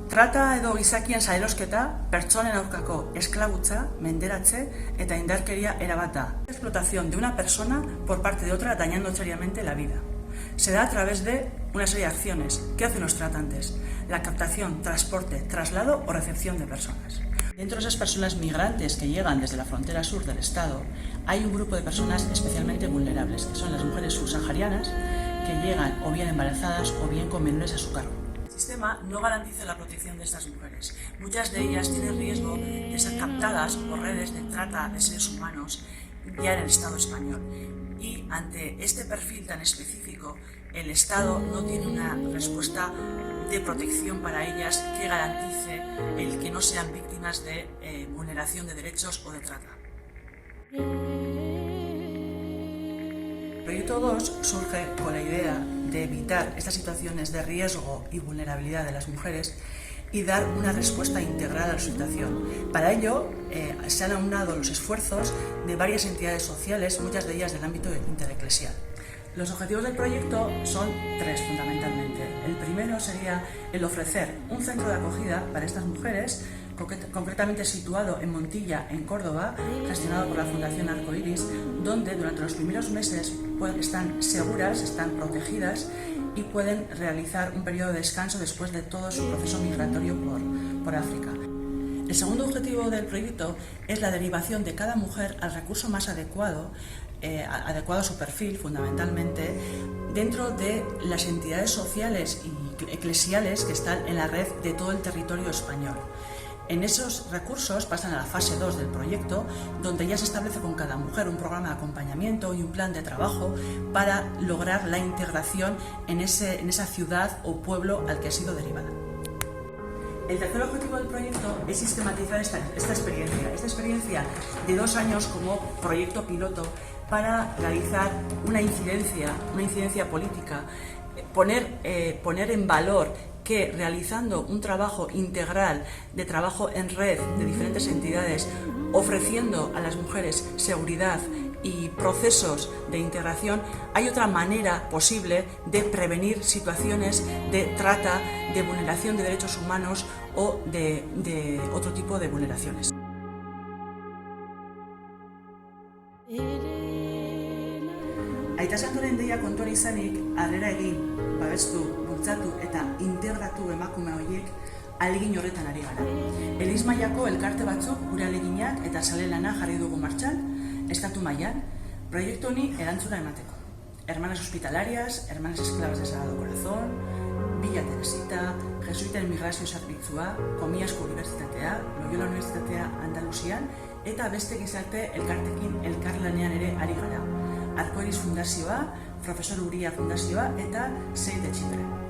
Trata edo gizakien salerosketa, pertsonen aurkako esklabutza, menderatze eta indarkeria erabat da. Explotación de una persona por parte de otra dañando seriamente la vida. Se da a través de una serie de acciones. ¿Qué hacen los tratantes? La captación, transporte, traslado o recepción de personas. Dentro de esas personas migrantes que llegan desde la frontera sur del Estado, hay un grupo de personas especialmente vulnerables, que son las mujeres subsaharianas, que llegan o bien embarazadas o bien con menores a su cargo. El sistema no garantiza la protección de estas mujeres. Muchas de ellas tienen riesgo de ser captadas por redes de trata de seres humanos ya en el Estado español. Y ante este perfil tan específico, el Estado no tiene una respuesta de protección para ellas que garantice el que no sean víctimas de vulneración de derechos o de trata. El proyecto 2 surge con la idea de evitar estas situaciones de riesgo y vulnerabilidad de las mujeres y dar una respuesta integral a la situación. Para ello se han aunado los esfuerzos de varias entidades sociales, muchas de ellas del ámbito intereclesial. Los objetivos del proyecto son tres fundamentalmente. El primero sería el ofrecer un centro de acogida para estas mujeres, concretamente situado en Montilla, en Córdoba, gestionado por la Fundación Arcoiris, donde durante los primeros meses están seguras, están protegidas y pueden realizar un periodo de descanso después de todo su proceso migratorio por África. El segundo objetivo del proyecto es la derivación de cada mujer al recurso más adecuado a su perfil fundamentalmente, dentro de las entidades sociales y eclesiales que están en la red de todo el territorio español. En esos recursos pasan a la fase 2 del proyecto, donde ya se establece con cada mujer un programa de acompañamiento y un plan de trabajo para lograr la integración en esa ciudad o pueblo al que ha sido derivada. El tercer objetivo del proyecto es sistematizar esta experiencia de 2 años como proyecto piloto para realizar una incidencia política, poner en valor que realizando un trabajo integral de trabajo en red de diferentes entidades, ofreciendo a las mujeres seguridad y procesos de integración, hay otra manera posible de prevenir situaciones de trata, de vulneración de derechos humanos o de otro tipo de vulneraciones. Aita Santoren deia kontuan izanik, harrera egin, babestu, bultzatu eta integratu emakume horiek ahalegin horretan ari gara. Eliz mailako elkarte batzuk gure ahaleginak eta sale lana jarri dugu martxan, estatu mailan, proiektu honi erantzuna emateko. Hermanas Hospitalarias, Hermanas Esclavas de Sagrado Corazón, Villa Teresita, Jesuiten Migrazio Zerbitzua, Komiasko Unibertsitatea, Loyola Unibertsitatea Andaluzian eta beste gizarte elkartekin elkarlanean ere ari gara. Arcoiris Fundazioa, Profesor Uria Fundazioa eta Save the Children.